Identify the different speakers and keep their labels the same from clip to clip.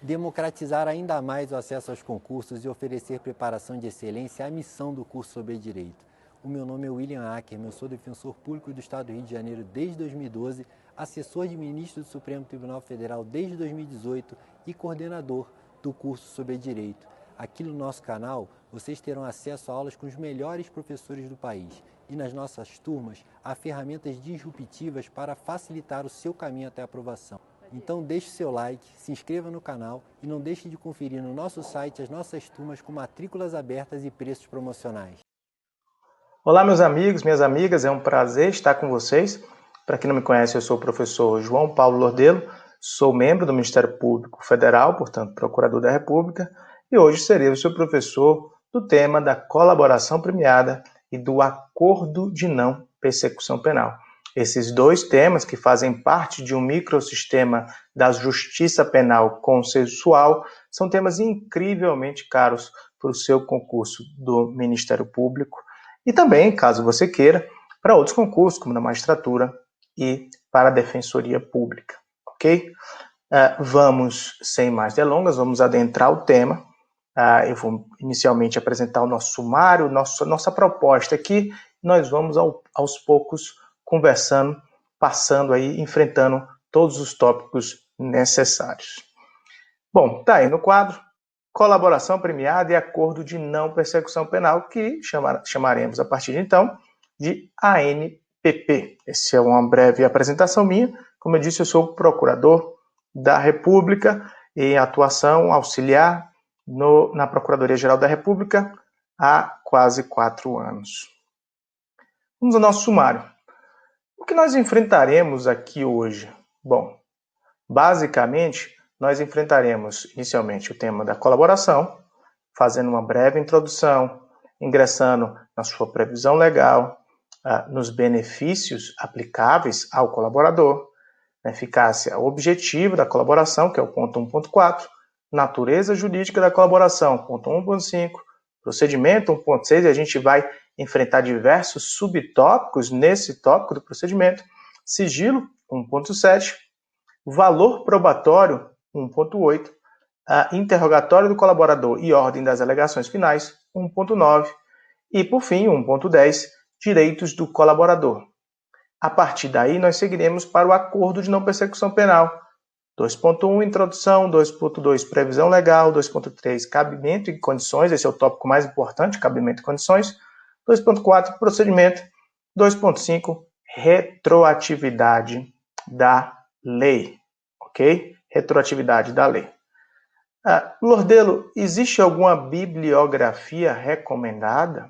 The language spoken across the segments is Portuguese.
Speaker 1: Democratizar ainda mais o acesso aos concursos e oferecer preparação de excelência é a missão do curso sobre Direito. O meu nome é William Ackerman, eu sou defensor público do Estado do Rio de Janeiro desde 2012, assessor de ministro do Supremo Tribunal Federal desde 2018 e coordenador do curso sobre Direito. Aqui no nosso canal, vocês terão acesso a aulas com os melhores professores do país. E nas nossas turmas, há ferramentas disruptivas para facilitar o seu caminho até a aprovação. Então deixe seu like, se inscreva no canal e não deixe de conferir no nosso site as nossas turmas com matrículas abertas e preços promocionais.
Speaker 2: Olá meus amigos, minhas amigas, é um prazer estar com vocês. Para quem não me conhece, eu sou o professor João Paulo Lordelo, sou membro do Ministério Público Federal, portanto procurador da República, e hoje serei o seu professor do tema da colaboração premiada e do acordo de não persecução penal. Esses dois temas, que fazem parte de um microsistema da justiça penal consensual, são temas incrivelmente caros para o seu concurso do Ministério Público e também, caso você queira, para outros concursos, como na magistratura e para a Defensoria Pública, ok? Vamos, sem mais delongas, vamos adentrar o tema. Eu vou inicialmente apresentar o nosso sumário, nossa proposta aqui. Nós vamos aos poucos conversando, passando aí, enfrentando todos os tópicos necessários. Bom, tá aí no quadro, colaboração premiada e acordo de não persecução penal, que chamaremos a partir de então de ANPP. Essa é uma breve apresentação minha. Como eu disse, eu sou procurador da República em atuação auxiliar na Procuradoria-Geral da República há quase 4 anos. Vamos ao nosso sumário. O que nós enfrentaremos aqui hoje? Bom, basicamente, nós enfrentaremos inicialmente o tema da colaboração, fazendo uma breve introdução, ingressando na sua previsão legal, nos benefícios aplicáveis ao colaborador, na eficácia objetiva da colaboração, que é o ponto 1.4, natureza jurídica da colaboração, ponto 1.5, procedimento 1.6, e a gente vai enfrentar diversos subtópicos nesse tópico do procedimento, sigilo 1.7, valor probatório 1.8, interrogatório do colaborador e ordem das alegações finais 1.9 e, por fim, 1.10, direitos do colaborador. A partir daí, nós seguiremos para o acordo de não persecução penal. 2.1, introdução, 2.2, previsão legal, 2.3, cabimento e condições, esse é o tópico mais importante, cabimento e condições, 2.4, procedimento, 2.5, retroatividade da lei, ok? Retroatividade da lei. Lordelo, existe alguma bibliografia recomendada?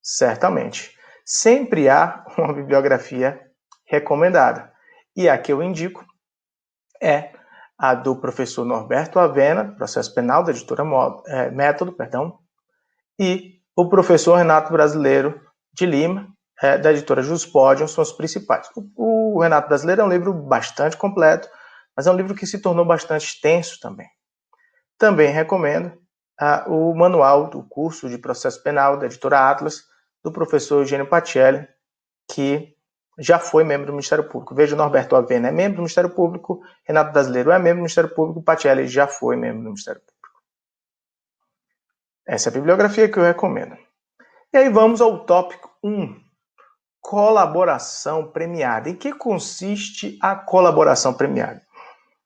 Speaker 2: Certamente. Sempre há uma bibliografia recomendada. E a que eu indico é a do professor Norberto Avena, Processo Penal, da editora Método, e o professor Renato Brasileiro de Lima, da editora Juspodium, são os principais. O Renato Brasileiro é um livro bastante completo, mas é um livro que se tornou bastante extenso também. Também recomendo o manual do curso de Processo Penal, da editora Atlas, do professor Eugênio Pacelli, que já foi membro do Ministério Público. Veja, Norberto Avena é membro do Ministério Público, Renato Brasileiro é membro do Ministério Público, Pacelli já foi membro do Ministério Público. Essa é a bibliografia que eu recomendo. E aí vamos ao tópico 1, colaboração premiada. Em que consiste a colaboração premiada?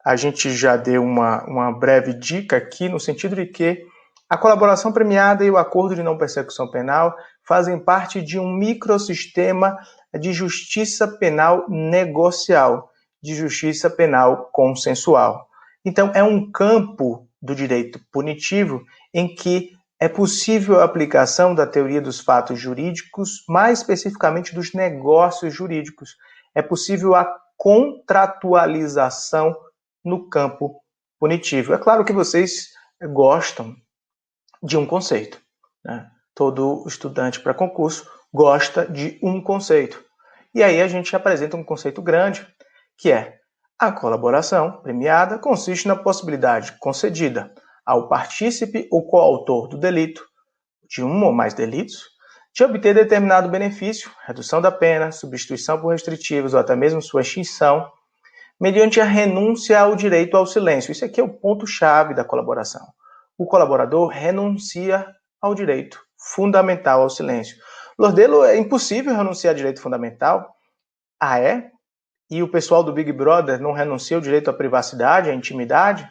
Speaker 2: A gente já deu uma breve dica aqui, no sentido de que a colaboração premiada e o acordo de não persecução penal fazem parte de um microsistema de justiça penal negocial, de justiça penal consensual. Então, é um campo do direito punitivo em que é possível a aplicação da teoria dos fatos jurídicos, mais especificamente dos negócios jurídicos. É possível a contratualização no campo punitivo. É claro que vocês gostam de um conceito, né? Todo estudante para concurso gosta de um conceito. E aí a gente apresenta um conceito grande, que é a colaboração premiada consiste na possibilidade concedida ao partícipe ou coautor do delito, de um ou mais delitos, de obter determinado benefício, redução da pena, substituição por restritivos ou até mesmo sua extinção, mediante a renúncia ao direito ao silêncio. Isso aqui é o ponto-chave da colaboração. O colaborador renuncia ao direito fundamental ao silêncio. Lordelo, é impossível renunciar ao direito fundamental? Ah, é? E o pessoal do Big Brother não renuncia ao direito à privacidade, à intimidade?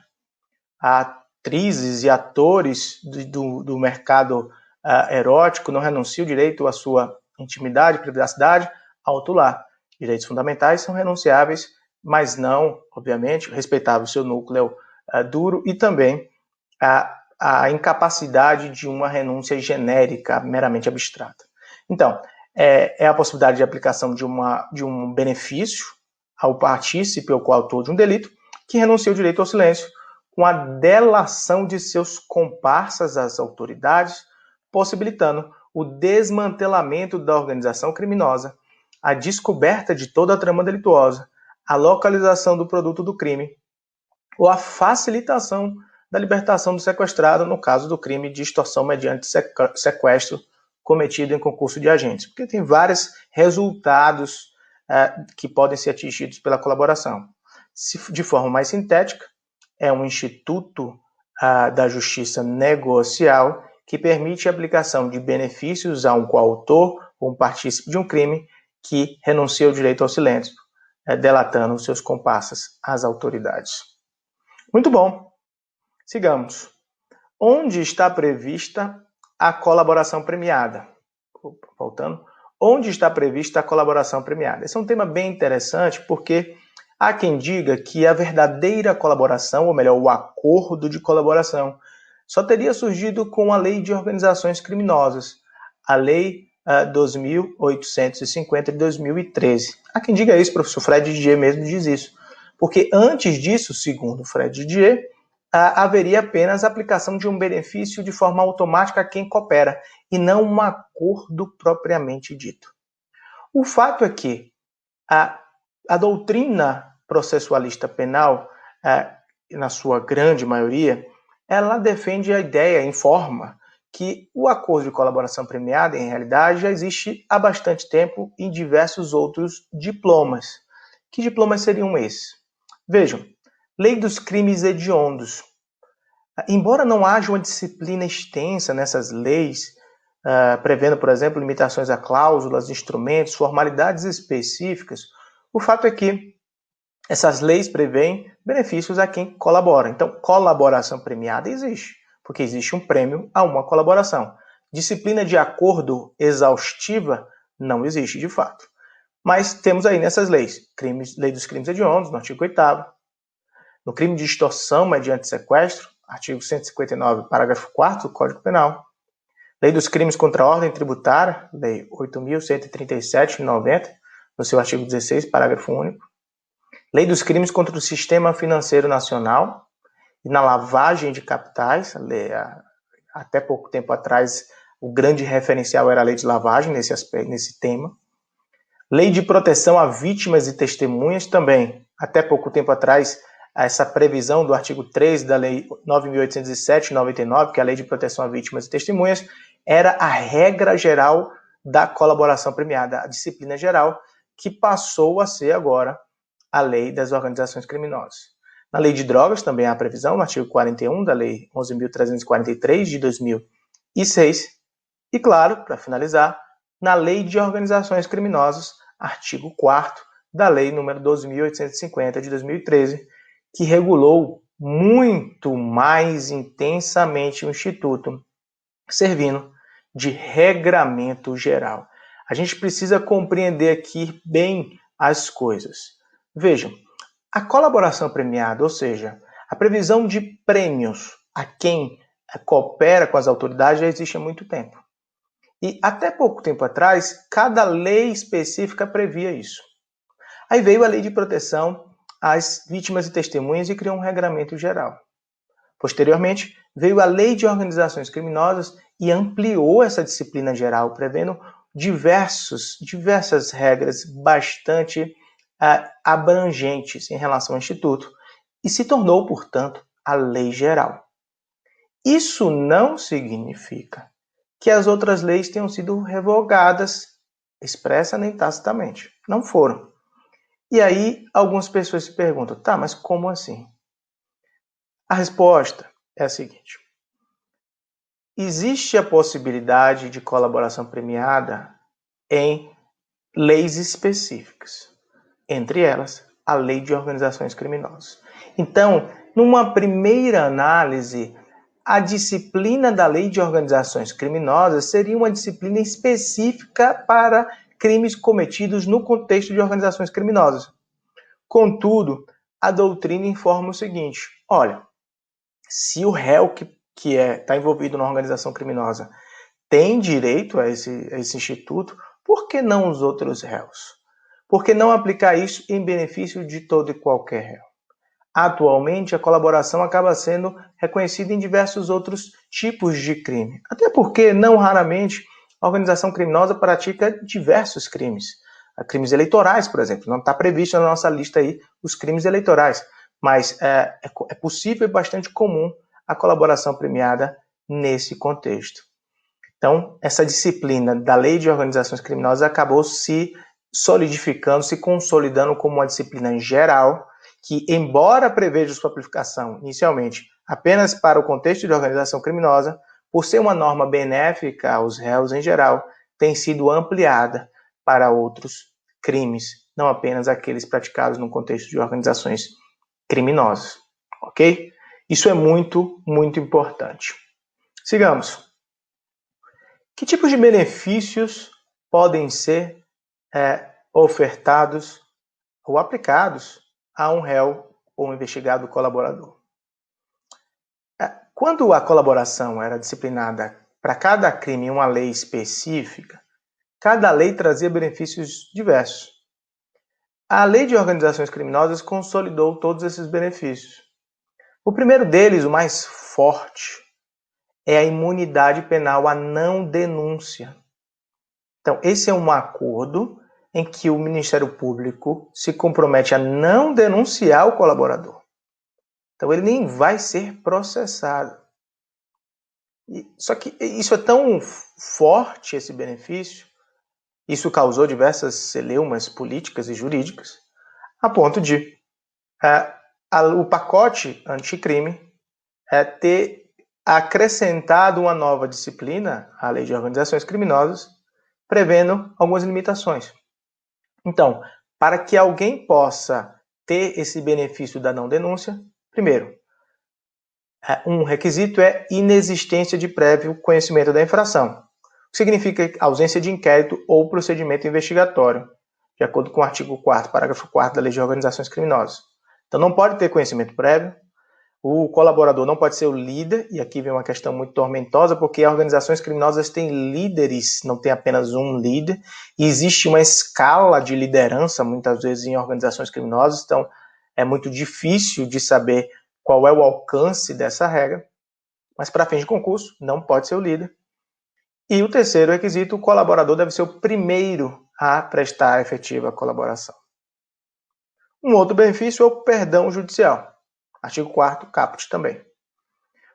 Speaker 2: Atrizes e atores do mercado erótico não renunciam ao direito à sua intimidade, privacidade? Alto lá. Direitos fundamentais são renunciáveis, mas não, obviamente, respeitável o seu núcleo duro e também a incapacidade de uma renúncia genérica, meramente abstrata. Então, é a possibilidade de aplicação de um benefício ao partícipe ou coautor de um delito que renuncia o direito ao silêncio com a delação de seus comparsas às autoridades, possibilitando o desmantelamento da organização criminosa, a descoberta de toda a trama delituosa, a localização do produto do crime ou a facilitação da libertação do sequestrado no caso do crime de extorsão mediante sequestro cometido em concurso de agentes, porque tem vários resultados que podem ser atingidos pela colaboração. De forma mais sintética, é um instituto da justiça negocial que permite a aplicação de benefícios a um coautor ou um partícipe de um crime que renuncia ao direito ao silêncio, delatando seus comparsas às autoridades. Muito bom. Sigamos. Onde está prevista a colaboração premiada? Voltando. Onde está prevista a colaboração premiada? Esse é um tema bem interessante porque há quem diga que a verdadeira colaboração, ou melhor, o acordo de colaboração, só teria surgido com a Lei de Organizações Criminosas, a Lei 2.850 de 2013. Há quem diga isso, o professor Fred Didier mesmo diz isso. Porque antes disso, segundo Fred Didier, haveria apenas a aplicação de um benefício de forma automática a quem coopera, e não um acordo propriamente dito. O fato é que a doutrina processualista penal, na sua grande maioria, ela defende a ideia, informa, que o acordo de colaboração premiada, em realidade, já existe há bastante tempo em diversos outros diplomas. Que diplomas seriam esses? Vejam, Lei dos Crimes Hediondos. Embora não haja uma disciplina extensa nessas leis, prevendo, por exemplo, limitações a cláusulas, instrumentos, formalidades específicas, o fato é que essas leis prevêem benefícios a quem colabora. Então, colaboração premiada existe, porque existe um prêmio a uma colaboração. Disciplina de acordo exaustiva não existe de fato. Mas temos aí nessas leis, Lei dos Crimes Hediondos, no artigo 8º, no crime de extorsão mediante sequestro, artigo 159, parágrafo 4º do Código Penal, Lei dos Crimes contra a Ordem Tributária, Lei 8.137 de 90, no seu artigo 16, parágrafo único, Lei dos Crimes contra o Sistema Financeiro Nacional e na lavagem de capitais, até pouco tempo atrás o grande referencial era a Lei de Lavagem nesse tema, Lei de Proteção a Vítimas e Testemunhas também, até pouco tempo atrás, essa previsão do artigo 3 da Lei 9.807 de 99, que é a Lei de Proteção a Vítimas e Testemunhas, era a regra geral da colaboração premiada, a disciplina geral, que passou a ser agora a Lei das Organizações Criminosas. Na Lei de Drogas também há a previsão, no artigo 41 da Lei 11.343 de 2006, e claro, para finalizar, na Lei de Organizações Criminosas, artigo 4º da Lei nº 12.850 de 2013, que regulou muito mais intensamente o Instituto, servindo de regramento geral. A gente precisa compreender aqui bem as coisas. Vejam, a colaboração premiada, ou seja, a previsão de prêmios a quem coopera com as autoridades já existe há muito tempo. E até pouco tempo atrás, cada lei específica previa isso. Aí veio a Lei de Proteção às Vítimas e Testemunhas e criou um regramento geral. Posteriormente, veio a Lei de Organizações Criminosas e ampliou essa disciplina geral, prevendo diversas regras bastante abrangentes em relação ao Instituto, e se tornou, portanto, a Lei Geral. Isso não significa que as outras leis tenham sido revogadas, expressa nem tacitamente. Não foram. E aí algumas pessoas se perguntam, tá, mas como assim? A resposta é a seguinte. Existe a possibilidade de colaboração premiada em leis específicas, entre elas a Lei de Organizações Criminosas. Então, numa primeira análise, a disciplina da Lei de Organizações Criminosas seria uma disciplina específica para crimes cometidos no contexto de organizações criminosas. Contudo, a doutrina informa o seguinte, olha, se o réu que está envolvido na organização criminosa tem direito a esse instituto, por que não os outros réus? Por que não aplicar isso em benefício de todo e qualquer réu? Atualmente, a colaboração acaba sendo reconhecida em diversos outros tipos de crime. Até porque, não raramente, a organização criminosa pratica diversos crimes. Crimes eleitorais, por exemplo. Não está previsto na nossa lista aí os crimes eleitorais. Mas é possível e bastante comum a colaboração premiada nesse contexto. Então, essa disciplina da Lei de Organizações Criminosas acabou se solidificando, se consolidando como uma disciplina geral, que, embora preveja sua aplicação inicialmente apenas para o contexto de organização criminosa, por ser uma norma benéfica aos réus em geral, tem sido ampliada para outros crimes, não apenas aqueles praticados no contexto de organizações criminosas. Ok? Isso é muito, muito importante. Sigamos. Que tipos de benefícios podem ser ofertados ou aplicados a um réu ou um investigado colaborador? Quando a colaboração era disciplinada para cada crime em uma lei específica, cada lei trazia benefícios diversos. A Lei de Organizações Criminosas consolidou todos esses benefícios. O primeiro deles, o mais forte, é a imunidade penal, a não denúncia. Então, esse é um acordo em que o Ministério Público se compromete a não denunciar o colaborador. Então, ele nem vai ser processado. Só que isso é tão forte, esse benefício, isso causou diversas celeumas políticas e jurídicas, a ponto de o pacote anticrime ter acrescentado uma nova disciplina, a Lei de Organizações Criminosas, prevendo algumas limitações. Então, para que alguém possa ter esse benefício da não denúncia, primeiro, um requisito é inexistência de prévio conhecimento da infração, o que significa ausência de inquérito ou procedimento investigatório, de acordo com o artigo 4º, parágrafo 4º da Lei de Organizações Criminosas. Então, não pode ter conhecimento prévio, o colaborador não pode ser o líder, e aqui vem uma questão muito tormentosa, porque as organizações criminosas têm líderes, não tem apenas um líder, e existe uma escala de liderança, muitas vezes, em organizações criminosas, então é muito difícil de saber qual é o alcance dessa regra, mas para fins de concurso, não pode ser o líder. E o terceiro requisito, o colaborador deve ser o primeiro a prestar a efetiva colaboração. Um outro benefício é o perdão judicial. Artigo 4º, caput também.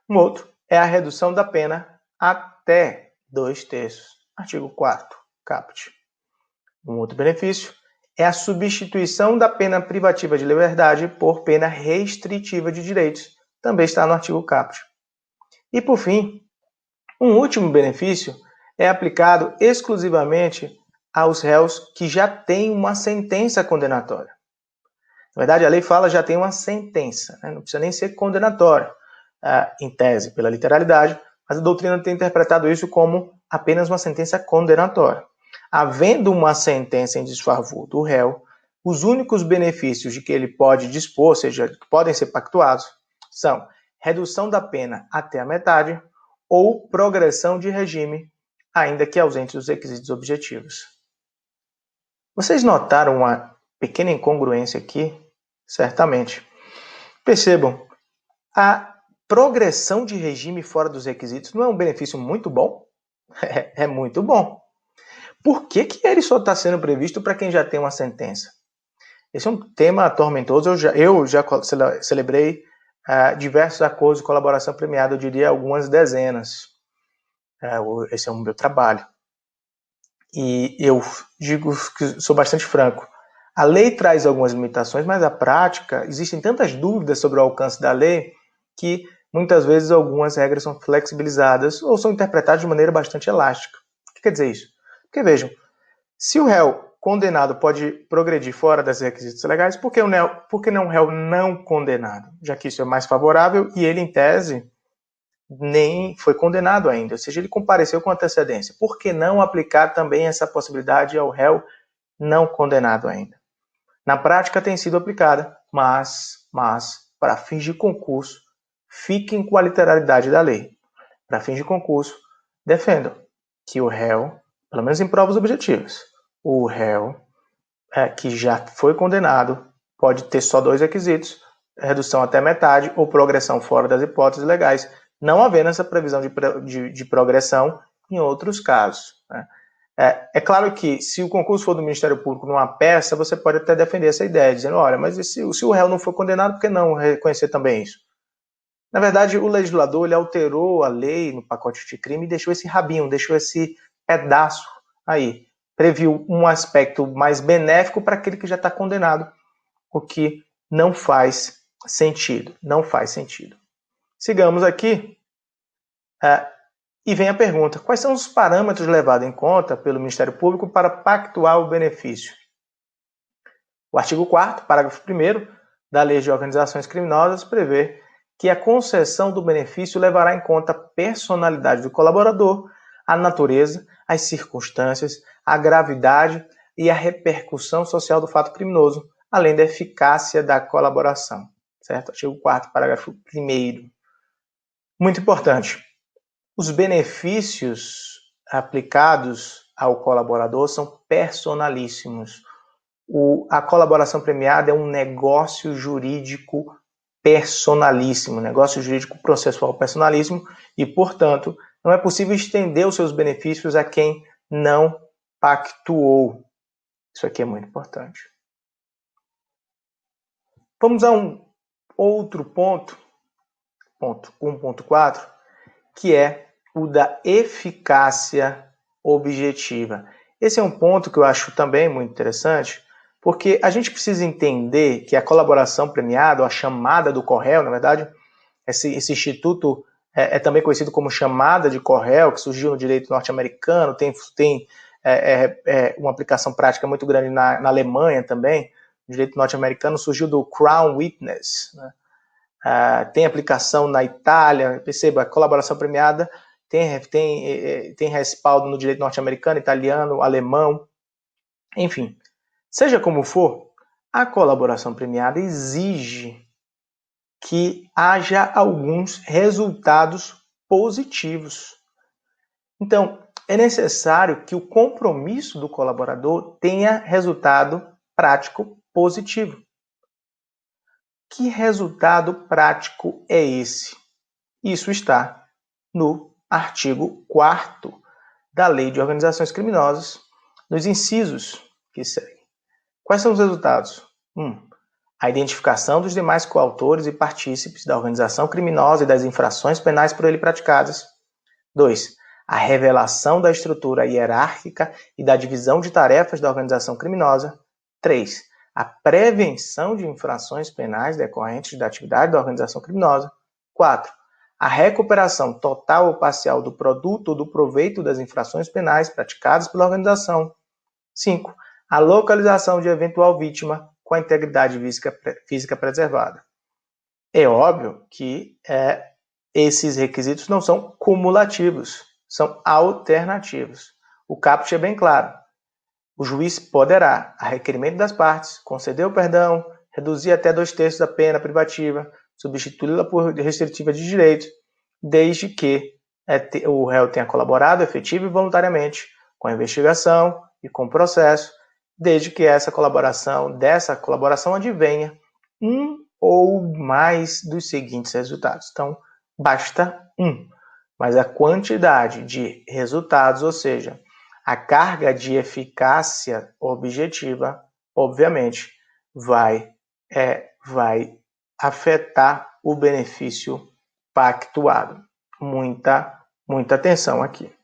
Speaker 2: Um outro é a redução da pena até 2/3. Artigo 4º, caput. Um outro benefício é a substituição da pena privativa de liberdade por pena restritiva de direitos. Também está no artigo caput. E, por fim, um último benefício é aplicado exclusivamente aos réus que já têm uma sentença condenatória. Na verdade, a lei fala já tem uma sentença, né? Não precisa nem ser condenatória, em tese, pela literalidade, mas a doutrina tem interpretado isso como apenas uma sentença condenatória. Havendo uma sentença em desfavor do réu, os únicos benefícios de que ele pode dispor, ou seja, que podem ser pactuados, são redução da pena até a metade ou progressão de regime, ainda que ausente dos requisitos objetivos. Vocês notaram uma pequena incongruência aqui? Certamente. Percebam, a progressão de regime fora dos requisitos não é um benefício muito bom? É muito bom. Por que ele só está sendo previsto para quem já tem uma sentença? Esse é um tema tormentoso. Eu já celebrei diversos acordos de colaboração premiada, eu diria algumas dezenas. Esse é o meu trabalho. E eu digo que sou bastante franco. A lei traz algumas limitações, mas a prática, existem tantas dúvidas sobre o alcance da lei que muitas vezes algumas regras são flexibilizadas ou são interpretadas de maneira bastante elástica. O que quer dizer isso? Porque vejam, se o réu condenado pode progredir fora das requisitos legais, por que não o réu não condenado? Já que isso é mais favorável e ele, em tese, nem foi condenado ainda, ou seja, ele compareceu com antecedência. Por que não aplicar também essa possibilidade ao réu não condenado ainda? Na prática tem sido aplicada, mas para fins de concurso, fiquem com a literalidade da lei. Para fins de concurso, defendam que o réu, pelo menos em provas objetivas, o réu que já foi condenado pode ter só 2 requisitos, redução até metade ou progressão fora das hipóteses legais, não havendo essa previsão de progressão em outros casos. Né? É claro que se o concurso for do Ministério Público numa peça, você pode até defender essa ideia, dizendo, olha, mas se o réu não for condenado, por que não reconhecer também isso? Na verdade, o legislador ele alterou a lei no pacote de crime e deixou esse rabinho, deixou esse pedaço aí. Previu um aspecto mais benéfico para aquele que já está condenado, o que não faz sentido. Não faz sentido. Sigamos aqui. E vem a pergunta, quais são os parâmetros levados em conta pelo Ministério Público para pactuar o benefício? O artigo 4º, parágrafo 1º da Lei de Organizações Criminosas prevê que a concessão do benefício levará em conta a personalidade do colaborador, a natureza, as circunstâncias, a gravidade e a repercussão social do fato criminoso, além da eficácia da colaboração. Certo? Artigo 4º, parágrafo 1º. Muito importante. Os benefícios aplicados ao colaborador são personalíssimos. A colaboração premiada é um negócio jurídico personalíssimo, negócio jurídico processual personalíssimo e, portanto, não é possível estender os seus benefícios a quem não pactuou. Isso aqui é muito importante. Vamos a um outro ponto 1.4, que é o da eficácia objetiva. Esse é um ponto que eu acho também muito interessante, porque a gente precisa entender que a colaboração premiada, ou a chamada do Corréu, na verdade, esse instituto é também conhecido como chamada de Corréu, que surgiu no direito norte-americano, tem uma aplicação prática muito grande na Alemanha também. O direito norte-americano surgiu do Crown Witness, né? Tem aplicação na Itália, perceba, a colaboração premiada tem respaldo no direito norte-americano, italiano, alemão, enfim. Seja como for, a colaboração premiada exige que haja alguns resultados positivos. Então, é necessário que o compromisso do colaborador tenha resultado prático positivo. Que resultado prático é esse? Isso está no artigo 4º da Lei de Organizações Criminosas, nos incisos que seguem. Quais são os resultados? 1. A identificação dos demais coautores e partícipes da organização criminosa e das infrações penais por ele praticadas. 2. A revelação da estrutura hierárquica e da divisão de tarefas da organização criminosa. 3. A prevenção de infrações penais decorrentes da atividade da organização criminosa. 4. A recuperação total ou parcial do produto ou do proveito das infrações penais praticadas pela organização. 5. A localização de eventual vítima com a integridade física preservada. É óbvio que esses requisitos não são cumulativos, são alternativos. O caput é bem claro. O juiz poderá, a requerimento das partes, conceder o perdão, reduzir até 2/3 da pena privativa, substituí-la por restritiva de direito, desde que o réu tenha colaborado efetivo e voluntariamente com a investigação e com o processo, desde que dessa colaboração advenha um ou mais dos seguintes resultados. Então, basta um, mas a quantidade de resultados, ou seja, a carga de eficácia objetiva, obviamente, vai afetar o benefício pactuado. Muita atenção aqui.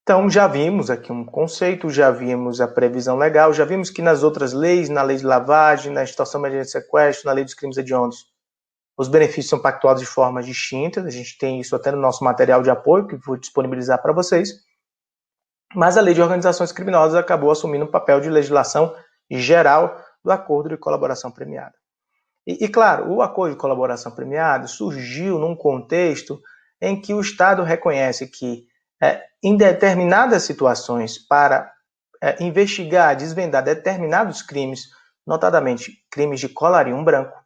Speaker 2: Então, já vimos aqui um conceito, já vimos a previsão legal, já vimos que nas outras leis, na lei de lavagem, na extorsão mediante sequestro, na lei dos crimes hediondos, os benefícios são pactuados de formas distintas. A gente tem isso até no nosso material de apoio, que vou disponibilizar para vocês. Mas a lei de organizações criminosas acabou assumindo um papel de legislação geral do acordo de colaboração premiada. E claro, o acordo de colaboração premiada surgiu num contexto em que o Estado reconhece que, em determinadas situações, para investigar, desvendar determinados crimes, notadamente crimes de colarinho branco,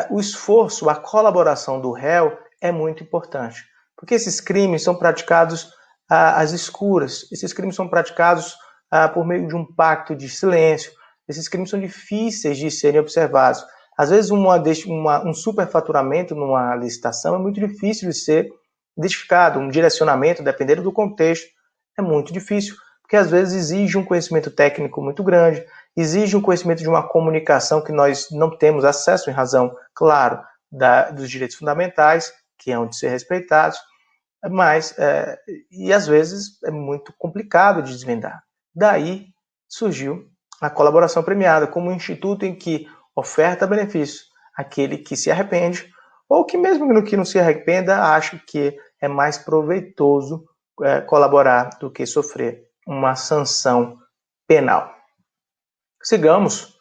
Speaker 2: o esforço, a colaboração do réu é muito importante, porque esses crimes são praticados às escuras, esses crimes são praticados por meio de um pacto de silêncio, esses crimes são difíceis de serem observados. Às vezes um superfaturamento numa licitação é muito difícil de ser identificado, um direcionamento, dependendo do contexto, é muito difícil, porque às vezes exige um conhecimento técnico muito grande, exige um conhecimento de uma comunicação que nós não temos acesso em razão, claro, dos direitos fundamentais, que hão de ser respeitados, mas, e às vezes é muito complicado de desvendar. Daí surgiu a colaboração premiada como um instituto em que oferta benefício àquele que se arrepende, ou que mesmo no que não se arrependa, acha que é mais proveitoso colaborar do que sofrer uma sanção penal. Sigamos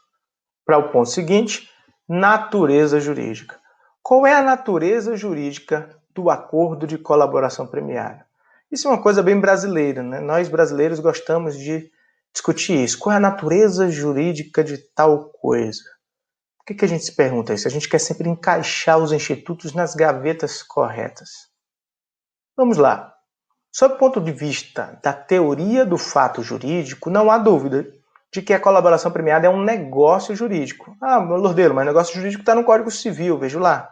Speaker 2: para o ponto seguinte, natureza jurídica. Qual é a natureza jurídica do acordo de colaboração premiada? Isso é uma coisa bem brasileira, né? Nós brasileiros gostamos de discutir isso. Qual é a natureza jurídica de tal coisa? Por que a gente se pergunta isso? A gente quer sempre encaixar os institutos nas gavetas corretas. Vamos lá. Sob o ponto de vista da teoria do fato jurídico, não há dúvida de que a colaboração premiada é um negócio jurídico. Lordeiro, mas negócio jurídico está no Código Civil, vejo lá.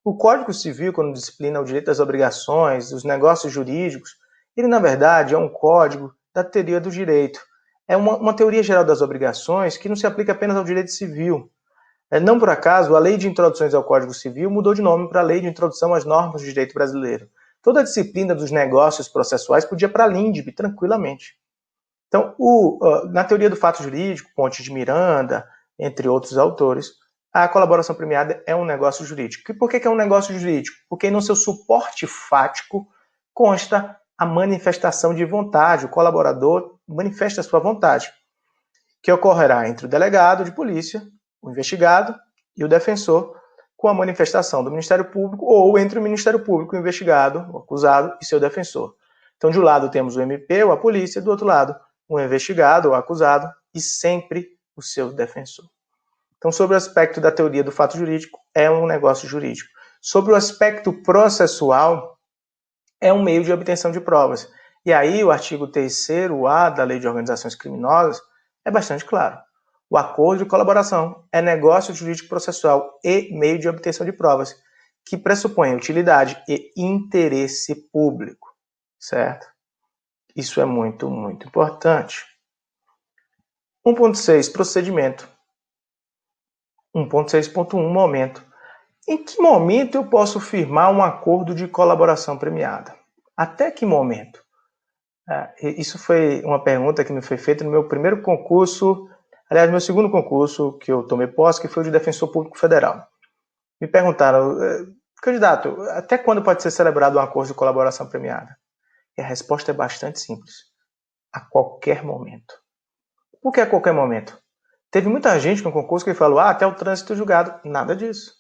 Speaker 2: O Código Civil, quando disciplina o direito das obrigações, os negócios jurídicos, ele, na verdade, é um código da teoria do direito. É uma teoria geral das obrigações que não se aplica apenas ao direito civil. Não por acaso, a Lei de Introduções ao Código Civil mudou de nome para a Lei de Introdução às Normas do Direito Brasileiro. Toda a disciplina dos negócios processuais podia ir para a LINDB tranquilamente. Então, na teoria do fato jurídico, Ponte de Miranda, entre outros autores, a colaboração premiada é um negócio jurídico. E por que é um negócio jurídico? Porque no seu suporte fático consta a manifestação de vontade. O colaborador manifesta a sua vontade, que ocorrerá entre o delegado de polícia, o investigado e o defensor, com a manifestação do Ministério Público ou entre o Ministério Público, o investigado, o acusado e seu defensor. Então, de um lado temos o MP ou a polícia, do outro lado o investigado ou acusado e sempre o seu defensor. Então, sobre o aspecto da teoria do fato jurídico, é um negócio jurídico. Sobre o aspecto processual, é um meio de obtenção de provas. E aí, o artigo 3º-A da Lei de Organizações Criminosas é bastante claro. O acordo de colaboração é negócio jurídico processual e meio de obtenção de provas, que pressupõe utilidade e interesse público, certo? Isso é muito, muito importante. 1.6, procedimento. 1.6.1, momento. Em que momento eu posso firmar um acordo de colaboração premiada? Até que momento? Isso foi uma pergunta que me foi feita no meu primeiro concurso, aliás, meu segundo concurso que eu tomei posse, que foi o de Defensor Público Federal. Me perguntaram, candidato, até quando pode ser celebrado um acordo de colaboração premiada? E a resposta é bastante simples. A qualquer momento. Por que a qualquer momento? Teve muita gente no concurso que falou, até o trânsito julgado. Nada disso.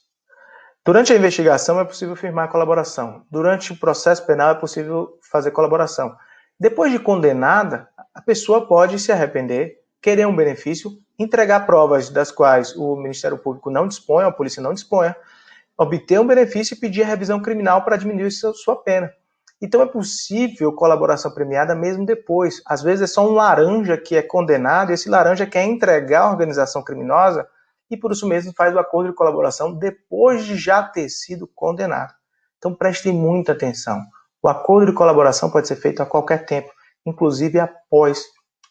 Speaker 2: Durante a investigação é possível firmar colaboração. Durante o processo penal é possível fazer colaboração. Depois de condenada, a pessoa pode se arrepender, querer um benefício, entregar provas das quais o Ministério Público não dispõe, a polícia não dispõe, obter um benefício e pedir a revisão criminal para diminuir sua pena. Então é possível colaboração premiada mesmo depois. Às vezes é só um laranja que é condenado, e esse laranja quer entregar a organização criminosa e por isso mesmo faz o acordo de colaboração depois de já ter sido condenado. Então prestem muita atenção. O acordo de colaboração pode ser feito a qualquer tempo, inclusive após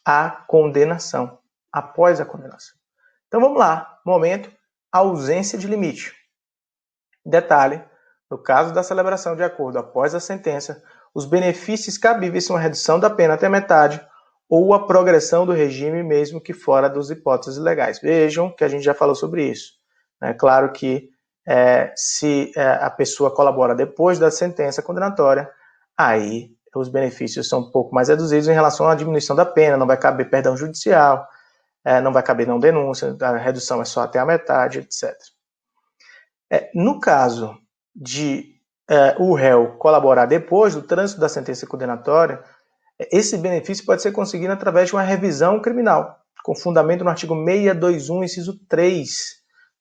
Speaker 2: a condenação. Após a condenação. Então vamos lá. Momento, ausência de limite. Detalhe, no caso da celebração de acordo após a sentença, os benefícios cabíveis são a redução da pena até metade ou a progressão do regime, mesmo que fora das hipóteses legais. Vejam que a gente já falou sobre isso. É claro que se a pessoa colabora depois da sentença condenatória, aí os benefícios são um pouco mais reduzidos em relação à diminuição da pena, não vai caber perdão judicial, não vai caber não denúncia, a redução é só até a metade, etc. No caso de o réu colaborar depois do trânsito da sentença condenatória, esse benefício pode ser conseguido através de uma revisão criminal, com fundamento no artigo 621, inciso 3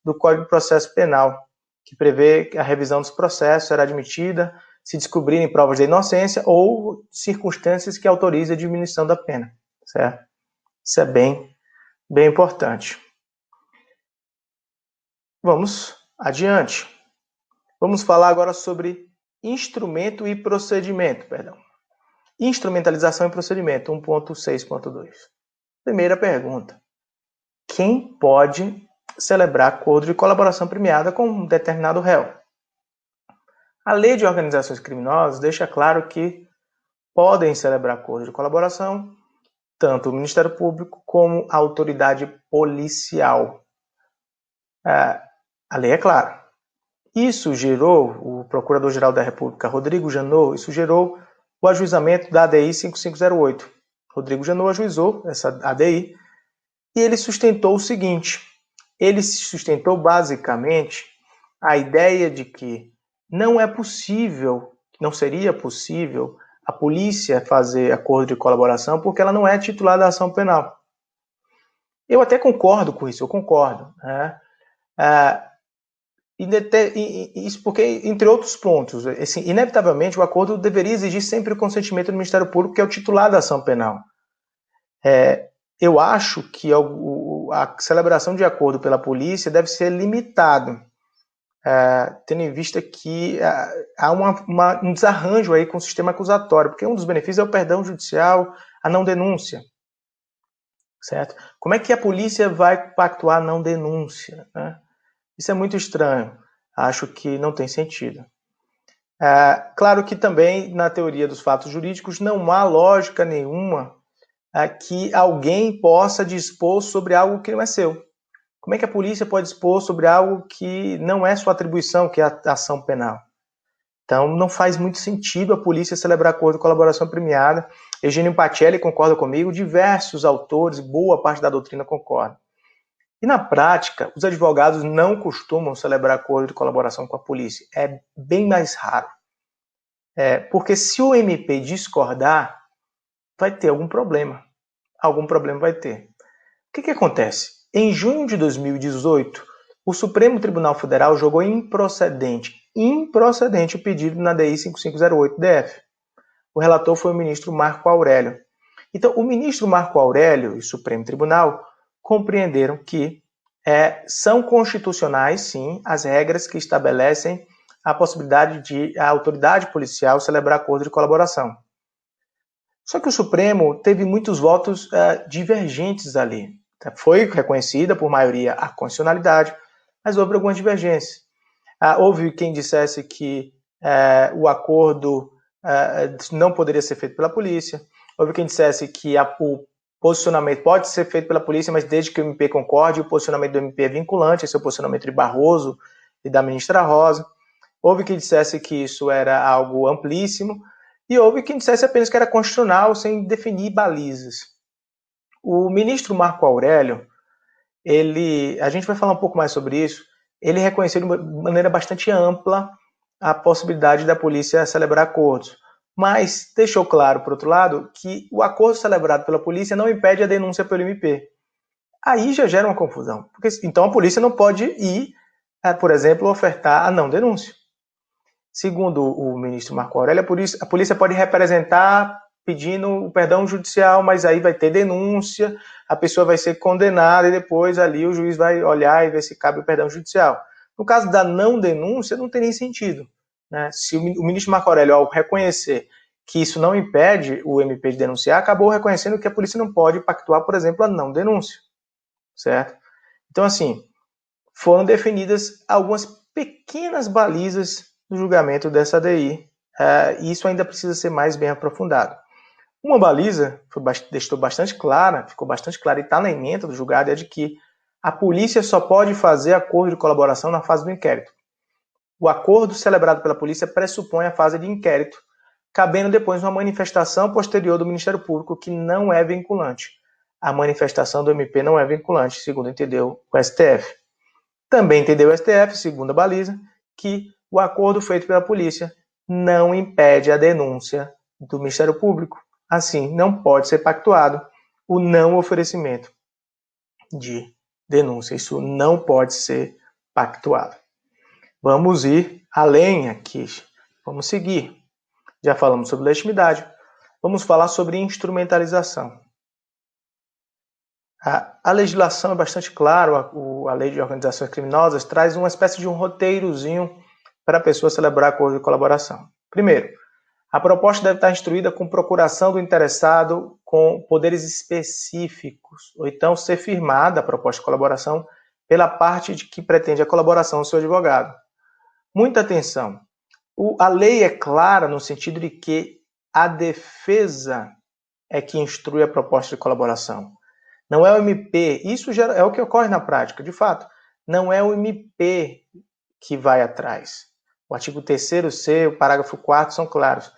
Speaker 2: do Código de Processo Penal, que prevê que a revisão dos processos será admitida se descobrirem provas de inocência ou circunstâncias que autorizem a diminuição da pena, certo? Isso é bem importante. Vamos adiante. Vamos falar agora sobre instrumento e procedimento, Instrumentalização e procedimento, 1.6.2. Primeira pergunta. Quem pode celebrar acordo de colaboração premiada com um determinado réu? A Lei de Organizações Criminosas deixa claro que podem celebrar acordo de colaboração tanto o Ministério Público como a autoridade policial. A lei é clara. Isso gerou, o Procurador-Geral da República, Rodrigo Janot, isso gerou o ajuizamento da ADI 5508. Rodrigo Janot ajuizou essa ADI e ele sustentou o seguinte, ele sustentou basicamente a ideia de que não seria possível a polícia fazer acordo de colaboração porque ela não é titular da ação penal. Eu até concordo com isso, né? Isso porque, entre outros pontos, assim, inevitavelmente o acordo deveria exigir sempre o consentimento do Ministério Público, que é o titular da ação penal. Eu acho que a celebração de acordo pela polícia deve ser limitado, tendo em vista que há um desarranjo aí com o sistema acusatório, porque um dos benefícios é o perdão judicial, a não denúncia, certo? Como é que a polícia vai pactuar a não denúncia, né? Isso é muito estranho, acho que não tem sentido. Claro que também, na teoria dos fatos jurídicos, não há lógica nenhuma que alguém possa dispor sobre algo que não é seu. Como é que a polícia pode dispor sobre algo que não é sua atribuição, que é a ação penal? Então, não faz muito sentido a polícia celebrar acordo de colaboração premiada. Eugênio Pacelli concorda comigo, diversos autores, boa parte da doutrina concorda. E na prática, os advogados não costumam celebrar acordo de colaboração com a polícia. É bem mais raro. Porque se o MP discordar, vai ter algum problema. Algum problema vai ter. O que acontece? Em junho de 2018, o Supremo Tribunal Federal jogou improcedente o pedido na DI 5508-DF. O relator foi o ministro Marco Aurélio. Então, o ministro Marco Aurélio e o Supremo Tribunal compreenderam que são constitucionais, sim, as regras que estabelecem a possibilidade de a autoridade policial celebrar acordo de colaboração. Só que o Supremo teve muitos votos divergentes ali. Foi reconhecida por maioria a constitucionalidade, mas houve algumas divergências. Houve quem dissesse que o acordo não poderia ser feito pela polícia. Houve quem dissesse que o posicionamento pode ser feito pela polícia, mas desde que o MP concorde, o posicionamento do MP é vinculante, esse é o posicionamento de Barroso e da ministra Rosa. Houve quem dissesse que isso era algo amplíssimo, e houve quem dissesse apenas que era constitucional, sem definir balizas. O ministro Marco Aurélio, a gente vai falar um pouco mais sobre isso, ele reconheceu de maneira bastante ampla a possibilidade da polícia celebrar acordos. Mas deixou claro, por outro lado, que o acordo celebrado pela polícia não impede a denúncia pelo MP. Aí já gera uma confusão. Porque, então a polícia não pode ir, por exemplo, ofertar a não denúncia. Segundo o ministro Marco Aurélio, a polícia pode representar pedindo o perdão judicial, mas aí vai ter denúncia, a pessoa vai ser condenada e depois ali o juiz vai olhar e ver se cabe o perdão judicial. No caso da não denúncia, não tem nem sentido. Né? Se o ministro Marco Aurélio, ao reconhecer que isso não impede o MP de denunciar, acabou reconhecendo que a polícia não pode pactuar, por exemplo, a não denúncia, certo? Então, assim, foram definidas algumas pequenas balizas no julgamento dessa ADI e isso ainda precisa ser mais bem aprofundado. Uma baliza ficou bastante clara e está na ementa do julgado, é de que a polícia só pode fazer acordo de colaboração na fase do inquérito. O acordo celebrado pela polícia pressupõe a fase de inquérito, cabendo depois uma manifestação posterior do Ministério Público que não é vinculante. A manifestação do MP não é vinculante, segundo entendeu o STF. Também entendeu o STF, segundo a baliza, que o acordo feito pela polícia não impede a denúncia do Ministério Público. Assim, não pode ser pactuado o não oferecimento de denúncia. Isso não pode ser pactuado. Vamos ir além aqui. Vamos seguir. Já falamos sobre legitimidade. Vamos falar sobre instrumentalização. A legislação é bastante clara. A Lei de Organizações Criminosas traz uma espécie de um roteirozinho para a pessoa celebrar acordo de colaboração. Primeiro, a proposta deve estar instruída com procuração do interessado com poderes específicos, ou então ser firmada a proposta de colaboração pela parte de que pretende a colaboração do seu advogado. Muita atenção. A lei é clara no sentido de que a defesa é que instrui a proposta de colaboração. Não é o MP. Isso é o que ocorre na prática. De fato, não é o MP que vai atrás. O artigo 3º-C, o parágrafo 4º são claros.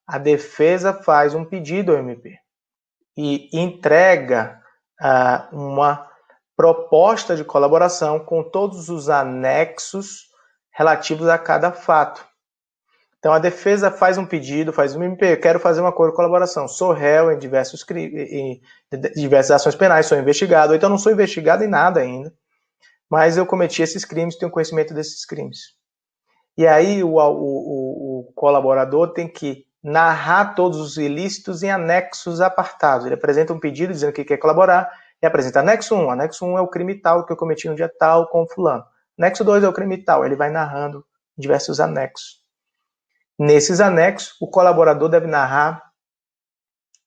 Speaker 2: A defesa faz um pedido ao MP e entrega uma proposta de colaboração com todos os anexos relativos a cada fato. Então, a defesa faz um pedido, faz um MP, eu quero fazer um acordo de colaboração. Sou réu em diversas ações penais, sou investigado, ou então não sou investigado em nada ainda, mas eu cometi esses crimes, tenho conhecimento desses crimes. E aí o colaborador tem que narrar todos os ilícitos em anexos apartados. Ele apresenta um pedido dizendo que quer colaborar e apresenta anexo 1. Anexo 1 é o crime tal que eu cometi no dia tal com fulano. Anexo 2 é o crime tal. Ele vai narrando diversos anexos. Nesses anexos, o colaborador deve narrar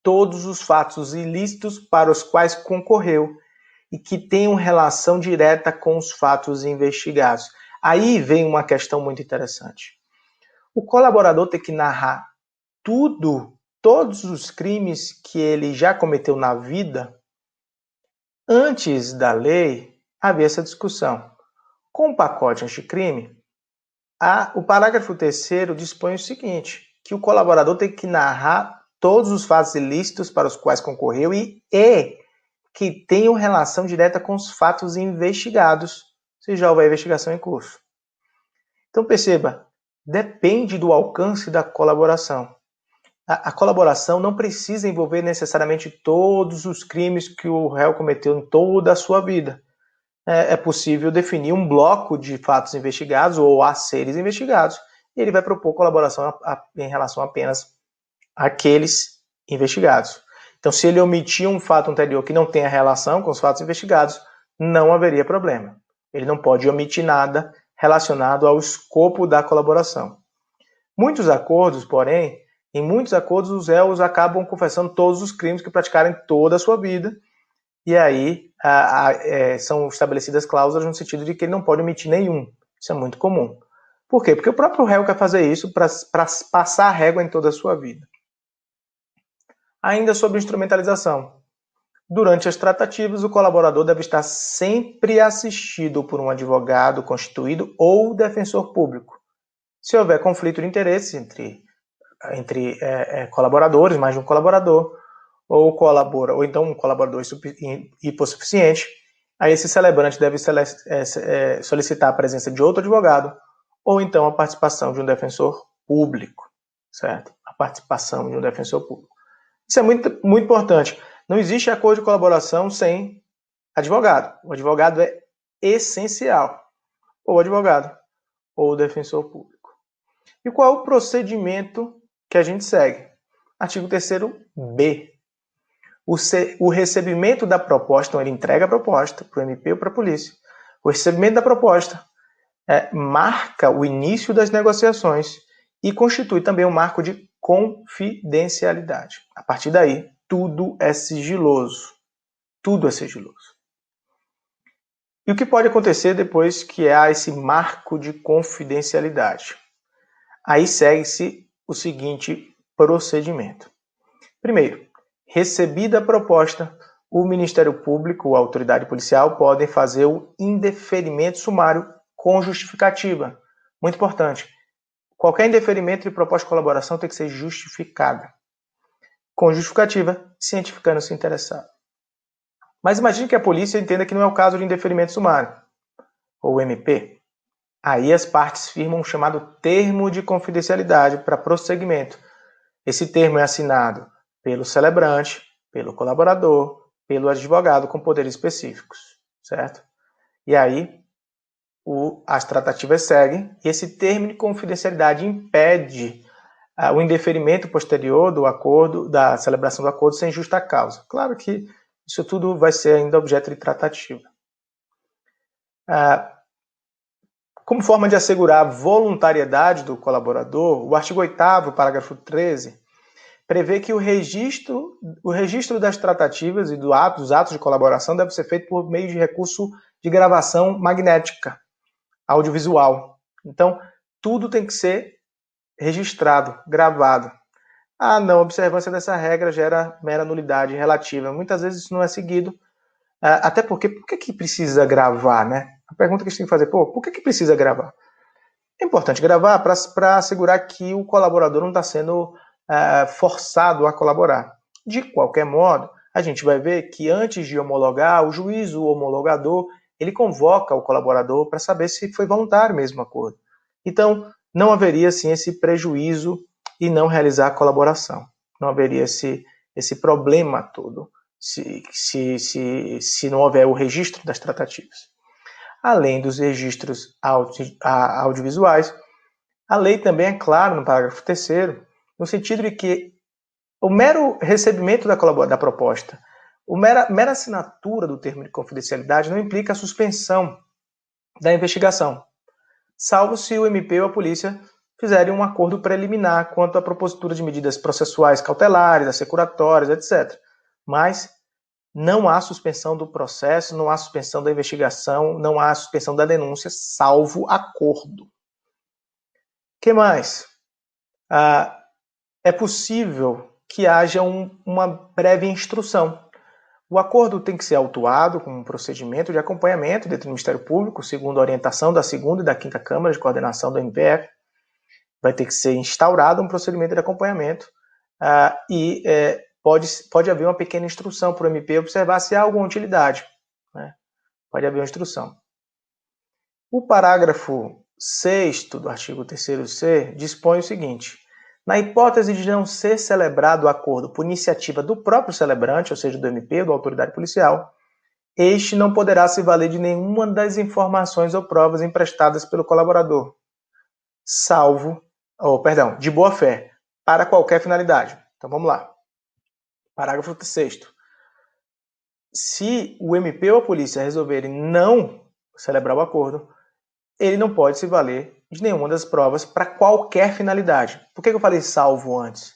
Speaker 2: todos os fatos ilícitos para os quais concorreu e que tenham relação direta com os fatos investigados. Aí vem uma questão muito interessante. O colaborador tem que narrar todos os crimes que ele já cometeu na vida. Antes da lei, havia essa discussão. Com o pacote anticrime, o parágrafo 3º dispõe o seguinte, que o colaborador tem que narrar todos os fatos ilícitos para os quais concorreu e que tenham relação direta com os fatos investigados, se já houver investigação em curso. Então perceba, depende do alcance da colaboração. A colaboração não precisa envolver necessariamente todos os crimes que o réu cometeu em toda a sua vida. É possível definir um bloco de fatos investigados ou a seres investigados, e ele vai propor colaboração em relação apenas àqueles investigados. Então, se ele omitir um fato anterior que não tenha relação com os fatos investigados, não haveria problema. Ele não pode omitir nada relacionado ao escopo da colaboração. Muitos acordos, porém, em muitos acordos os réus acabam confessando todos os crimes que praticaram em toda a sua vida, e aí são estabelecidas cláusulas no sentido de que ele não pode omitir nenhum. Isso é muito comum. Por quê? Porque o próprio réu quer fazer isso para passar a régua em toda a sua vida. Ainda sobre instrumentalização. Durante as tratativas, o colaborador deve estar sempre assistido por um advogado constituído ou defensor público. Se houver conflito de interesses entre colaboradores, mais de um colaborador, ou então um colaborador hipossuficiente, aí esse celebrante deve solicitar a presença de outro advogado, ou então a participação de um defensor público, certo? A participação de um defensor público. Isso é muito, muito importante. Não existe acordo de colaboração sem advogado. O advogado é essencial. Ou o advogado, ou o defensor público. E qual é o procedimento que a gente segue? Artigo 3º-B. O recebimento da proposta, então ele entrega a proposta para o MP ou para a polícia. O recebimento da proposta marca o início das negociações e constitui também um marco de confidencialidade. A partir daí, tudo é sigiloso. Tudo é sigiloso. E o que pode acontecer depois que há esse marco de confidencialidade? Aí segue-se o seguinte procedimento. Primeiro, recebida a proposta, o Ministério Público ou a autoridade policial podem fazer o indeferimento sumário com justificativa. Muito importante. Qualquer indeferimento de proposta de colaboração tem que ser justificada. Com justificativa, cientificando-se interessado. Mas imagine que a polícia entenda que não é o caso de indeferimento sumário, ou MP. Aí as partes firmam um chamado termo de confidencialidade para prosseguimento. Esse termo é assinado pelo celebrante, pelo colaborador, pelo advogado com poderes específicos, certo? E aí as tratativas seguem e esse termo de confidencialidade impede o indeferimento posterior do acordo, da celebração do acordo sem justa causa. Claro que isso tudo vai ser ainda objeto de tratativa. Como forma de assegurar a voluntariedade do colaborador, o artigo 8º, parágrafo 13, prevê que o registro das tratativas e dos atos de colaboração deve ser feito por meio de recurso de gravação magnética, audiovisual. Então, tudo tem que ser registrado, gravado. A não observância dessa regra gera mera nulidade relativa. Muitas vezes isso não é seguido, até porque, por que precisa gravar, né? A pergunta que a gente tem que fazer, por que precisa gravar? É importante gravar para assegurar que o colaborador não está sendo forçado a colaborar. De qualquer modo, a gente vai ver que antes de homologar, o juiz, o homologador, ele convoca o colaborador para saber se foi voluntário mesmo o acordo. Então, não haveria, sim, esse prejuízo em não realizar a colaboração. Não haveria esse problema todo se não houver o registro das tratativas. Além dos registros audiovisuais, a lei também é clara no parágrafo 3º, no sentido de que o mero recebimento da proposta, a mera assinatura do termo de confidencialidade não implica a suspensão da investigação, salvo se o MP ou a polícia fizerem um acordo preliminar quanto à propositura de medidas processuais cautelares, assecuratórias, etc. Mas não há suspensão do processo, não há suspensão da investigação, não há suspensão da denúncia, salvo acordo. O que mais? É possível que haja uma breve instrução. O acordo tem que ser autuado com um procedimento de acompanhamento dentro do Ministério Público, segundo a orientação da 2ª e da 5ª Câmara de Coordenação do MPF. Vai ter que ser instaurado um procedimento de acompanhamento pode haver uma pequena instrução para o MP observar se há alguma utilidade. Né? Pode haver uma instrução. O parágrafo 6º do artigo 3º-C dispõe o seguinte: na hipótese de não ser celebrado o acordo por iniciativa do próprio celebrante, ou seja, do MP ou da autoridade policial, este não poderá se valer de nenhuma das informações ou provas emprestadas pelo colaborador, de boa fé, para qualquer finalidade. Então vamos lá. Parágrafo 6º. Se o MP ou a polícia resolverem não celebrar o acordo, ele não pode se valer de nenhuma das provas para qualquer finalidade. Por que eu falei salvo antes?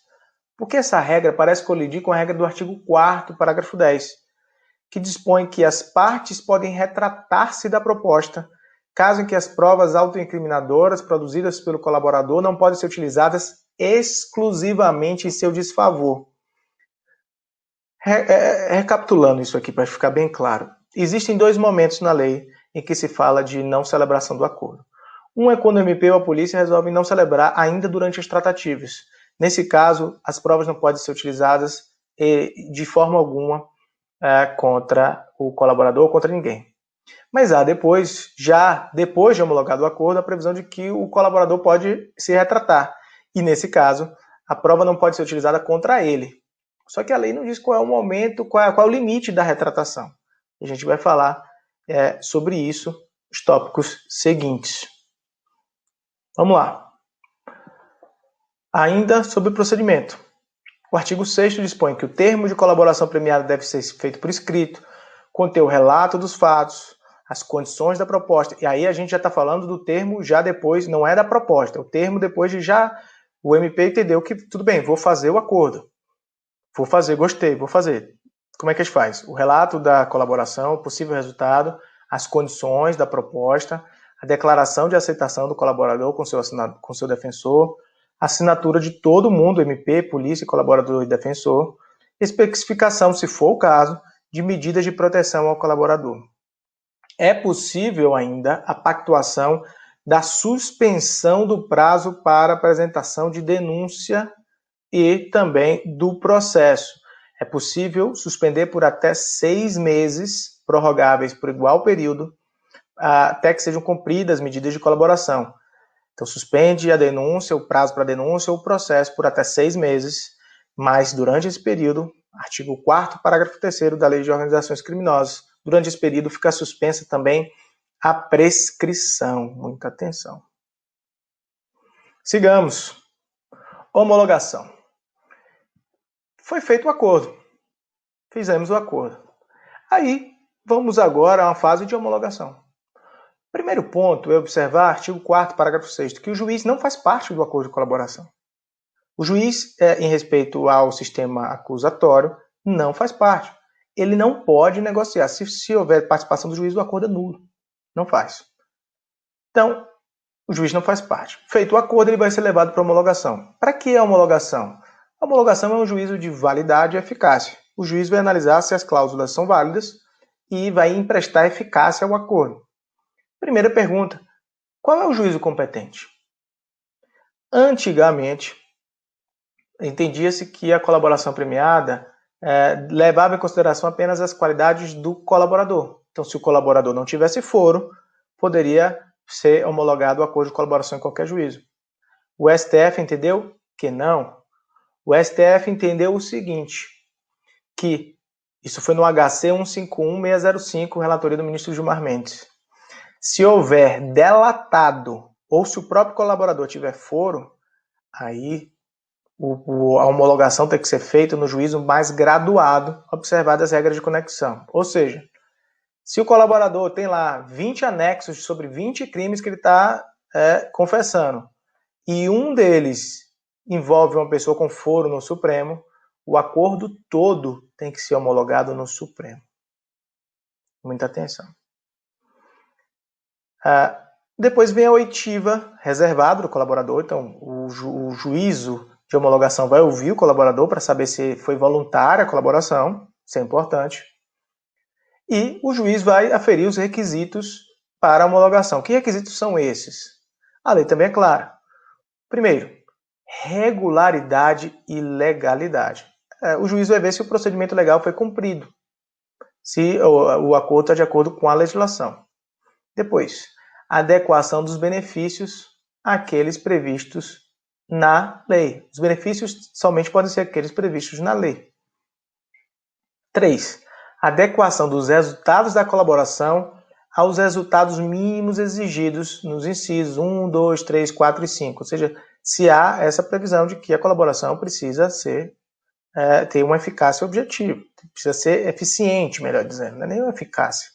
Speaker 2: Porque essa regra parece colidir com a regra do artigo 4º, parágrafo 10, que dispõe que as partes podem retratar-se da proposta, caso em que as provas autoincriminadoras produzidas pelo colaborador não podem ser utilizadas exclusivamente em seu desfavor. Recapitulando isso aqui para ficar bem claro, existem 2 momentos na lei em que se fala de não celebração do acordo. Um é quando o MP ou a polícia resolvem não celebrar ainda durante as tratativas. Nesse caso, as provas não podem ser utilizadas de forma alguma contra o colaborador ou contra ninguém. Mas há depois de homologado o acordo, a previsão de que o colaborador pode se retratar. E nesse caso, a prova não pode ser utilizada contra ele. Só que a lei não diz qual é o momento, qual é o limite da retratação. A gente vai falar sobre isso nos tópicos seguintes. Vamos lá. Ainda sobre o procedimento. O artigo 6º dispõe que o termo de colaboração premiada deve ser feito por escrito, conter o relato dos fatos, as condições da proposta. E aí a gente já está falando do termo já depois, não é da proposta, é o termo depois de já o MP entendeu que, tudo bem, vou fazer o acordo. Vou fazer, gostei, vou fazer. Como é que a gente faz? O relato da colaboração, o possível resultado, as condições da proposta, a declaração de aceitação do colaborador com seu defensor, assinatura de todo mundo, MP, polícia, colaborador e defensor, especificação, se for o caso, de medidas de proteção ao colaborador. É possível ainda a pactuação da suspensão do prazo para apresentação de denúncia e também do processo. É possível suspender por até 6 meses, prorrogáveis por igual período, até que sejam cumpridas as medidas de colaboração. Então, suspende a denúncia, o prazo para a denúncia ou o processo por até 6 meses, mas durante esse período, artigo 4º, parágrafo 3º da Lei de Organizações Criminosas, durante esse período fica suspensa também a prescrição. Muita atenção. Sigamos. Homologação. Foi feito o acordo. Fizemos o acordo. Aí, vamos agora a uma fase de homologação. Primeiro ponto é observar artigo 4º, parágrafo 6º, que o juiz não faz parte do acordo de colaboração. O juiz, em respeito ao sistema acusatório, não faz parte. Ele não pode negociar. Se houver participação do juiz, o acordo é nulo. Não faz. Então, o juiz não faz parte. Feito o acordo, ele vai ser levado para homologação. Para que a homologação? A homologação é um juízo de validade e eficácia. O juiz vai analisar se as cláusulas são válidas e vai emprestar eficácia ao acordo. Primeira pergunta: qual é o juízo competente? Antigamente, entendia-se que a colaboração premiada levava em consideração apenas as qualidades do colaborador. Então, se o colaborador não tivesse foro, poderia ser homologado o acordo de colaboração em qualquer juízo. O STF entendeu que não. O STF entendeu o seguinte, que isso foi no HC 151605, relatoria do ministro Gilmar Mendes. Se houver delatado ou se o próprio colaborador tiver foro, aí a homologação tem que ser feita no juízo mais graduado, observadas as regras de conexão. Ou seja, se o colaborador tem lá 20 anexos sobre 20 crimes que ele está confessando, e um deles envolve uma pessoa com foro no Supremo, o acordo todo tem que ser homologado no Supremo. Muita atenção. Depois vem a oitiva reservada do colaborador. Então, o juízo de homologação vai ouvir o colaborador para saber se foi voluntária a colaboração. Isso é importante. E o juiz vai aferir os requisitos para a homologação. Que requisitos são esses? A lei também é clara. Primeiro, regularidade e legalidade. O juiz vai ver se o procedimento legal foi cumprido, se o acordo está de acordo com a legislação. Depois, adequação dos benefícios àqueles previstos na lei. Os benefícios somente podem ser aqueles previstos na lei. 3. Adequação dos resultados da colaboração aos resultados mínimos exigidos nos incisos 1, 2, 3, 4 e 5. Ou seja, se há essa previsão de que a colaboração precisa ter uma eficácia objetiva, precisa ser eficiente, melhor dizendo, não é nem uma eficácia.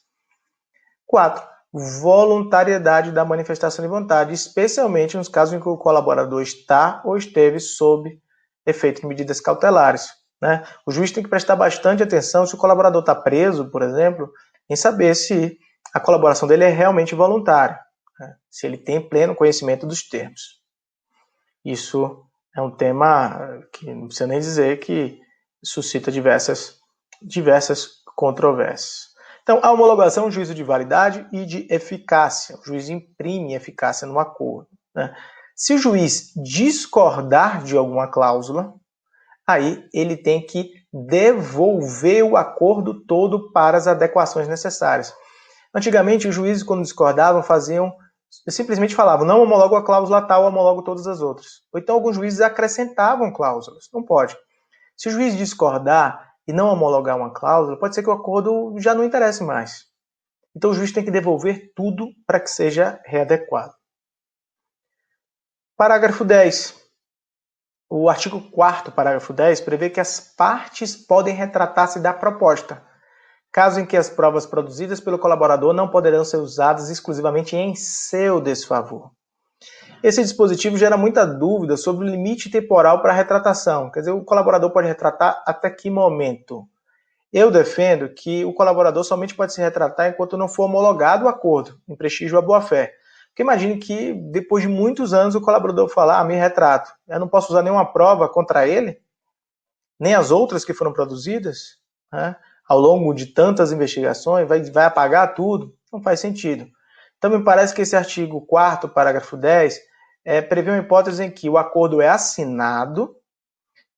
Speaker 2: 4. Voluntariedade da manifestação de vontade, especialmente nos casos em que o colaborador está ou esteve sob efeito de medidas cautelares. Né? O juiz tem que prestar bastante atenção se o colaborador está preso, por exemplo, em saber se a colaboração dele é realmente voluntária, né? Se ele tem pleno conhecimento dos termos. Isso é um tema que não precisa nem dizer que suscita diversas controvérsias. Então, a homologação é um juízo de validade e de eficácia. O juiz imprime eficácia no acordo. Né? Se o juiz discordar de alguma cláusula, aí ele tem que devolver o acordo todo para as adequações necessárias. Antigamente, os juízes, quando discordavam, simplesmente falavam, não homologo a cláusula tal, homologo todas as outras. Ou então, alguns juízes acrescentavam cláusulas. Não pode. Se o juiz discordar e não homologar uma cláusula, pode ser que o acordo já não interesse mais. Então, o juiz tem que devolver tudo para que seja readequado. Parágrafo 10. O artigo 4º, parágrafo 10, prevê que as partes podem retratar-se da proposta, caso em que as provas produzidas pelo colaborador não poderão ser usadas exclusivamente em seu desfavor. Esse dispositivo gera muita dúvida sobre o limite temporal para a retratação. Quer dizer, o colaborador pode retratar até que momento? Eu defendo que o colaborador somente pode se retratar enquanto não for homologado o acordo, em prestígio à boa-fé. Porque imagine que depois de muitos anos o colaborador fala, me retrato, eu não posso usar nenhuma prova contra ele, nem as outras que foram produzidas, né, ao longo de tantas investigações, vai apagar tudo, não faz sentido. Então me parece que esse artigo 4º, parágrafo 10, prevê uma hipótese em que o acordo é assinado,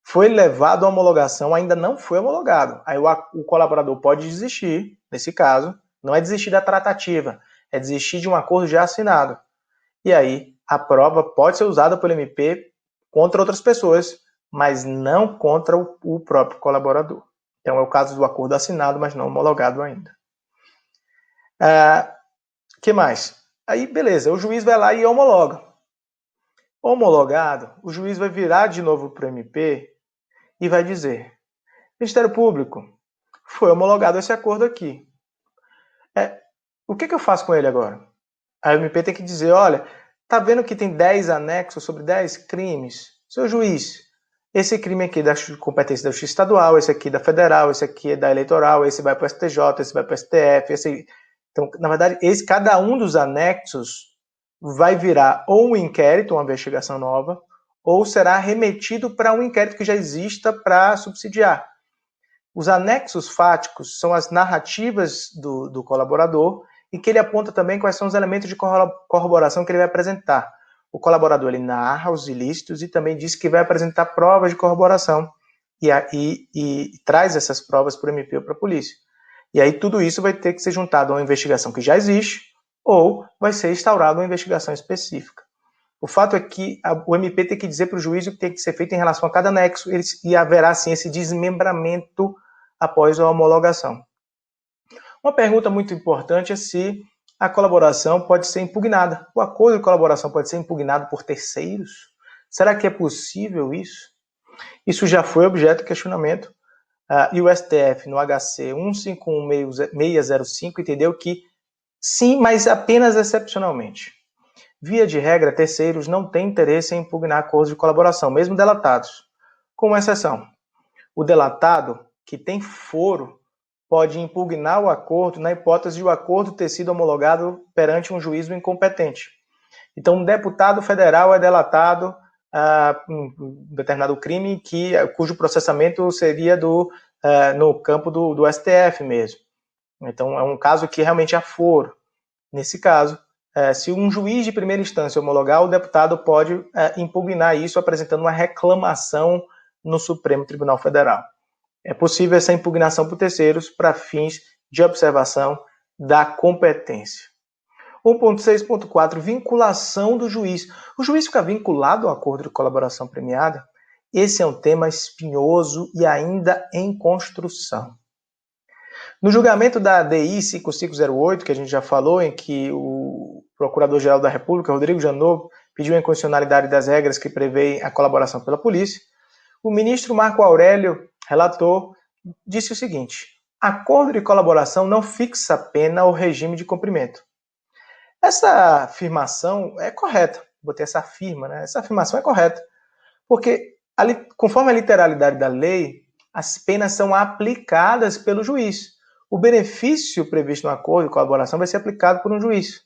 Speaker 2: foi levado à homologação, ainda não foi homologado. Aí o colaborador pode desistir, nesse caso, não é desistir da tratativa, é desistir de um acordo já assinado. E aí a prova pode ser usada pelo MP contra outras pessoas, mas não contra o próprio colaborador. Então é o caso do acordo assinado, mas não homologado ainda. Que mais? Aí beleza, o juiz vai lá e homologa. Homologado, o juiz vai virar de novo para o MP e vai dizer: Ministério Público, foi homologado esse acordo aqui. O que eu faço com ele agora? Aí o MP tem que dizer, olha, tá vendo que tem 10 anexos sobre 10 crimes? Seu juiz, esse crime aqui é da competência da Justiça Estadual, esse aqui da Federal, esse aqui é da Eleitoral, esse vai para o STJ, esse vai para o STF, esse... Então, na verdade, cada um dos anexos vai virar ou um inquérito, uma investigação nova, ou será remetido para um inquérito que já exista para subsidiar. Os anexos fáticos são as narrativas do colaborador e que ele aponta também quais são os elementos de corroboração que ele vai apresentar. O colaborador ele narra os ilícitos e também diz que vai apresentar provas de corroboração e traz essas provas para o MP ou para a polícia. E aí tudo isso vai ter que ser juntado a uma investigação que já existe ou vai ser instaurada uma investigação específica. O fato é que o MP tem que dizer para o juiz o que tem que ser feito em relação a cada anexo e haverá, sim, esse desmembramento após a homologação. Uma pergunta muito importante é se a colaboração pode ser impugnada. O acordo de colaboração pode ser impugnado por terceiros? Será que é possível isso? Isso já foi objeto de questionamento e o STF, no HC 151605, entendeu que sim, mas apenas excepcionalmente. Via de regra, terceiros não têm interesse em impugnar acordos de colaboração, mesmo delatados, com uma exceção. O delatado, que tem foro, pode impugnar o acordo na hipótese de o acordo ter sido homologado perante um juízo incompetente. Então, um deputado federal é delatado um determinado crime cujo processamento seria no campo do STF mesmo. Então, é um caso que realmente há foro. Nesse caso, se um juiz de primeira instância homologar, o deputado pode impugnar isso apresentando uma reclamação no Supremo Tribunal Federal. É possível essa impugnação por terceiros para fins de observação da competência. 1.6.4, vinculação do juiz. O juiz fica vinculado ao acordo de colaboração premiada? Esse é um tema espinhoso e ainda em construção. No julgamento da DI 5508, que a gente já falou, em que o Procurador-Geral da República, Rodrigo Janot, pediu a inconstitucionalidade das regras que prevêem a colaboração pela polícia, o ministro Marco Aurélio, relator, disse o seguinte: acordo de colaboração não fixa pena ou regime de cumprimento. Essa afirmação é correta. Botei essa firma, né? Essa afirmação é correta. Porque, conforme a literalidade da lei, as penas são aplicadas pelo juiz. O benefício previsto no acordo de colaboração vai ser aplicado por um juiz.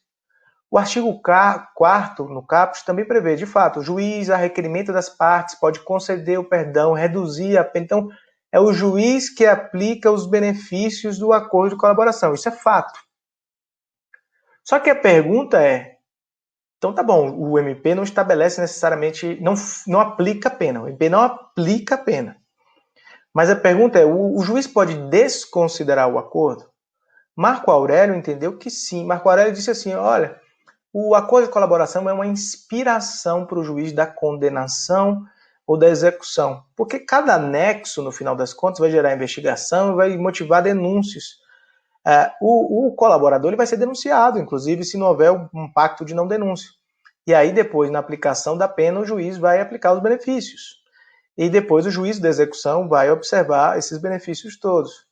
Speaker 2: O artigo 4º, no caput, também prevê, de fato, o juiz, a requerimento das partes, pode conceder o perdão, reduzir a pena. Então, é o juiz que aplica os benefícios do acordo de colaboração. Isso é fato. Só que a pergunta é, então tá bom, o MP não estabelece necessariamente, não aplica a pena. O MP não aplica a pena. Mas a pergunta é, o juiz pode desconsiderar o acordo? Marco Aurélio entendeu que sim. Marco Aurélio disse assim, olha, o acordo de colaboração é uma inspiração para o juiz da condenação ou da execução. Porque cada anexo, no final das contas, vai gerar investigação e vai motivar denúncias. O colaborador ele vai ser denunciado, inclusive, se não houver um pacto de não denúncia. E aí, depois, na aplicação da pena, o juiz vai aplicar os benefícios. E depois o juiz da execução vai observar esses benefícios todos.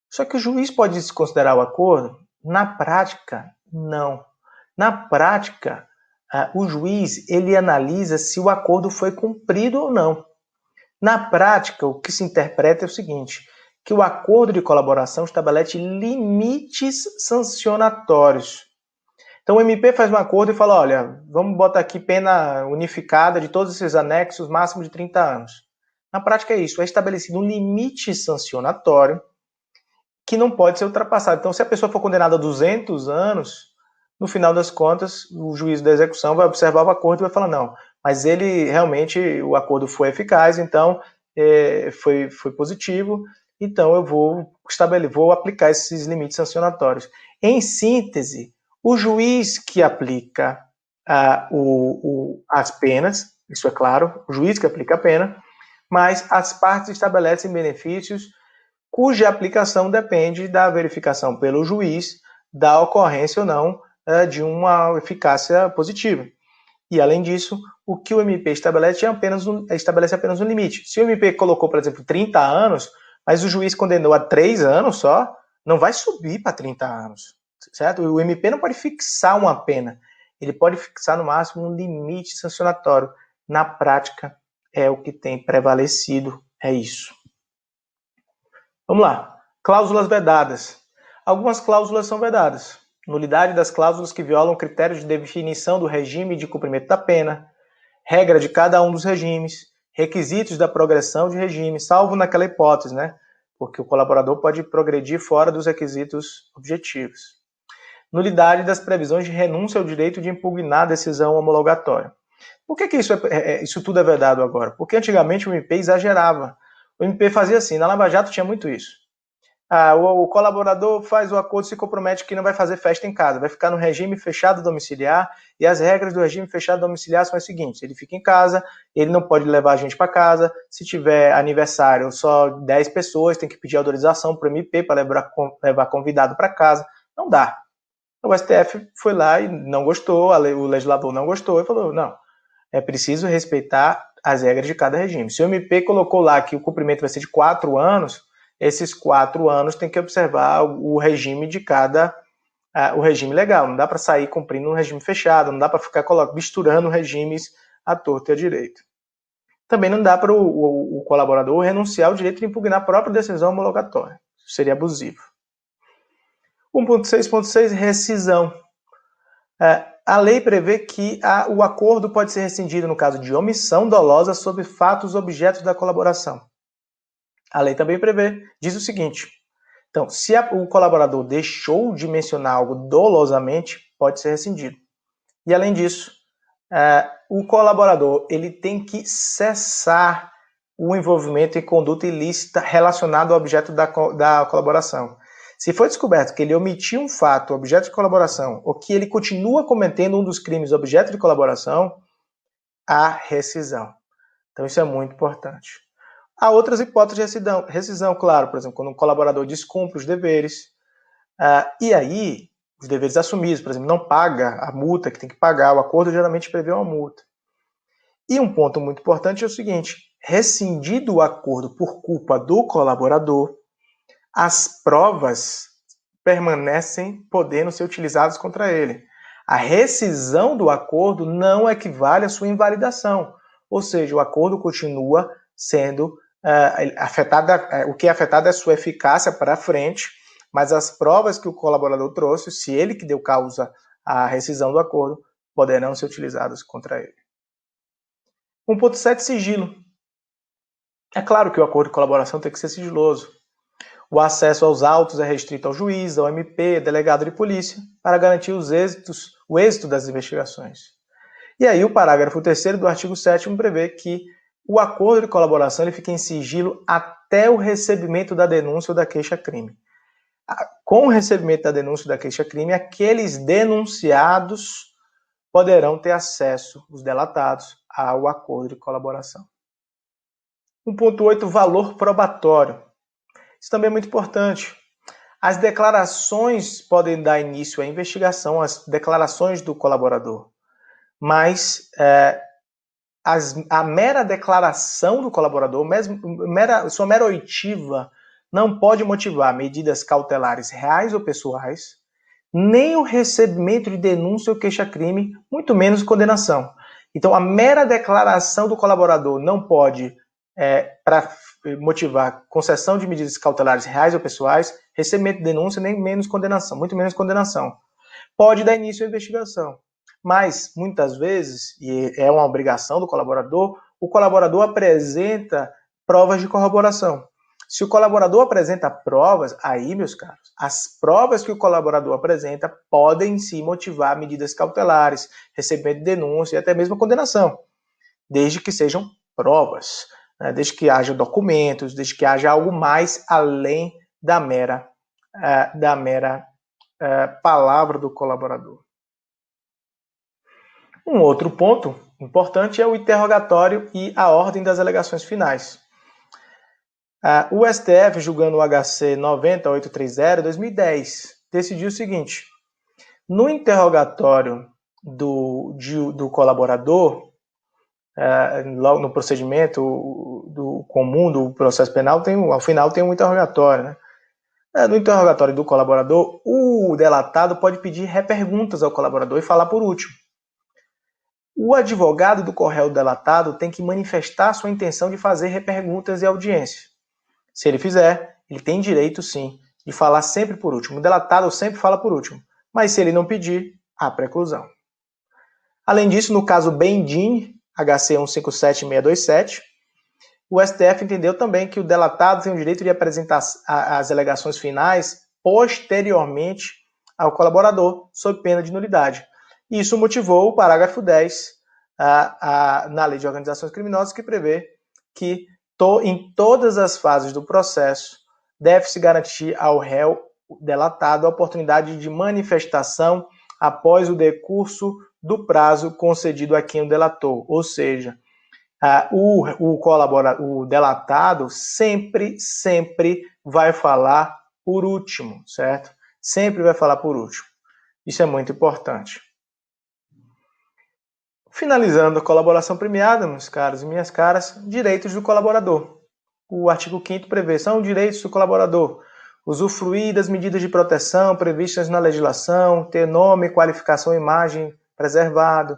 Speaker 2: Só que o juiz pode desconsiderar o acordo? Na prática, não. Na prática, o juiz ele analisa se o acordo foi cumprido ou não. Na prática, o que se interpreta é o seguinte, que o acordo de colaboração estabelece limites sancionatórios. Então o MP faz um acordo e fala, olha, vamos botar aqui pena unificada de todos esses anexos, máximo de 30 anos. Na prática é isso, é estabelecido um limite sancionatório que não pode ser ultrapassado. Então se a pessoa for condenada a 200 anos, no final das contas, o juiz da execução vai observar o acordo e vai falar, não, mas ele realmente, o acordo foi eficaz, então foi positivo, então eu vou aplicar esses limites sancionatórios. Em síntese, o juiz que aplica as penas, isso é claro, o juiz que aplica a pena, mas as partes estabelecem benefícios cuja aplicação depende da verificação pelo juiz da ocorrência ou não de uma eficácia positiva. E, além disso, o que o MP estabelece apenas um limite. Se o MP colocou, por exemplo, 30 anos, mas o juiz condenou a 3 anos só, não vai subir para 30 anos, certo? O MP não pode fixar uma pena, ele pode fixar no máximo um limite sancionatório. Na prática, é o que tem prevalecido, é isso. Vamos lá. Cláusulas vedadas. Algumas cláusulas são vedadas. Nulidade das cláusulas que violam critérios de definição do regime de cumprimento da pena, regra de cada um dos regimes, requisitos da progressão de regime, salvo naquela hipótese, né? Porque o colaborador pode progredir fora dos requisitos objetivos. Nulidade das previsões de renúncia ao direito de impugnar a decisão homologatória. Por que isso tudo é vedado agora? Porque antigamente o MP exagerava. O MP fazia assim, na Lava Jato tinha muito isso. O colaborador faz o acordo e se compromete que não vai fazer festa em casa, vai ficar no regime fechado domiciliar, e as regras do regime fechado domiciliar são as seguintes: ele fica em casa, ele não pode levar a gente para casa, se tiver aniversário, só 10 pessoas, tem que pedir autorização para o MP para levar convidado para casa, não dá. O STF foi lá e não gostou, o legislador não gostou e falou, não, é preciso respeitar as regras de cada regime. Se o MP colocou lá que o cumprimento vai ser de 4 anos, esses 4 anos tem que observar o regime de o regime legal. Não dá para sair cumprindo um regime fechado, não dá para ficar misturando regimes à torta e à direita. Também não dá para o colaborador renunciar ao direito de impugnar a própria decisão homologatória. Isso seria abusivo. 1.6.6, rescisão. A lei prevê que o acordo pode ser rescindido no caso de omissão dolosa sobre fatos objetos da colaboração. A lei também diz o seguinte: então, se o colaborador deixou de mencionar algo dolosamente, pode ser rescindido. E, além disso, o colaborador ele tem que cessar o envolvimento em conduta ilícita relacionado ao objeto da colaboração. Se for descoberto que ele omitiu um fato objeto de colaboração ou que ele continua cometendo um dos crimes objeto de colaboração, há rescisão. Então, isso é muito importante. Há outras hipóteses de rescisão, claro, por exemplo, quando um colaborador descumpre os deveres, e aí, os deveres assumidos, por exemplo, não paga a multa que tem que pagar, o acordo geralmente prevê uma multa. E um ponto muito importante é o seguinte: rescindido o acordo por culpa do colaborador, as provas permanecem podendo ser utilizadas contra ele. A rescisão do acordo não equivale à sua invalidação, ou seja, o acordo continua sendo o que é afetado é a sua eficácia para frente, mas as provas que o colaborador trouxe, se ele que deu causa à rescisão do acordo, poderão ser utilizadas contra ele. 1.7, sigilo. É claro que o acordo de colaboração tem que ser sigiloso. O acesso aos autos é restrito ao juiz, ao MP, delegado de polícia, para garantir o êxito das investigações. E aí o parágrafo 3º do artigo 7º prevê que o acordo de colaboração ele fica em sigilo até o recebimento da denúncia ou da queixa-crime. Com o recebimento da denúncia ou da queixa-crime, aqueles denunciados poderão ter acesso, os delatados, ao acordo de colaboração. 1.8, valor probatório. Isso também é muito importante. As declarações podem dar início à investigação, as declarações do colaborador, mas a mera declaração do colaborador, sua mera oitiva, não pode motivar medidas cautelares reais ou pessoais, nem o recebimento de denúncia ou queixa-crime, muito menos condenação. Então, a mera declaração do colaborador não pode, para motivar concessão de medidas cautelares reais ou pessoais, recebimento de denúncia, nem menos condenação, muito menos condenação. pode dar início à investigação. Mas, muitas vezes, e é uma obrigação do colaborador, o colaborador apresenta provas de corroboração. Se o colaborador apresenta provas, aí, meus caros, as provas que o colaborador apresenta podem sim motivar medidas cautelares, recebimento de denúncia e até mesmo condenação, desde que sejam provas, né? Desde que haja documentos, desde que haja algo mais além da mera palavra do colaborador. Um outro ponto importante é o interrogatório e a ordem das alegações finais. O STF, julgando o HC 90830/2010, decidiu o seguinte: no interrogatório do colaborador, logo no procedimento comum do processo penal, ao final tem um interrogatório, né? No interrogatório do colaborador, o delatado pode pedir reperguntas ao colaborador e falar por último. O advogado do corréu delatado tem que manifestar sua intenção de fazer reperguntas e audiência. Se ele fizer, ele tem direito, sim, de falar sempre por último. O delatado sempre fala por último, mas se ele não pedir, há preclusão. Além disso, no caso Bendim, HC 157627, o STF entendeu também que o delatado tem o direito de apresentar as alegações finais posteriormente ao colaborador, sob pena de nulidade. Isso motivou o parágrafo 10 na Lei de Organizações Criminosas, que prevê que em todas as fases do processo deve-se garantir ao réu delatado a oportunidade de manifestação após o decurso do prazo concedido a quem o delatou. Ou seja, o delatado sempre vai falar por último, certo? Sempre vai falar por último. Isso é muito importante. Finalizando a colaboração premiada, meus caros e minhas caras, direitos do colaborador. O artigo 5º prevê: são direitos do colaborador usufruir das medidas de proteção previstas na legislação, ter nome, qualificação e imagem preservado,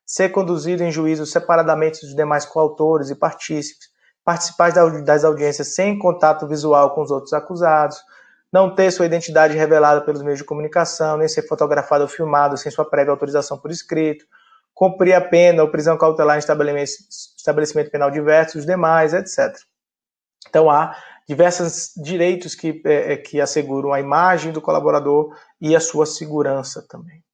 Speaker 2: ser conduzido em juízo separadamente dos demais coautores e partícipes, participar das audiências sem contato visual com os outros acusados, não ter sua identidade revelada pelos meios de comunicação, nem ser fotografado ou filmado sem sua prévia autorização por escrito, cumprir a pena ou prisão cautelar em estabelecimento penal diverso, os demais, etc. Então, há diversos direitos que asseguram a imagem do colaborador e a sua segurança também.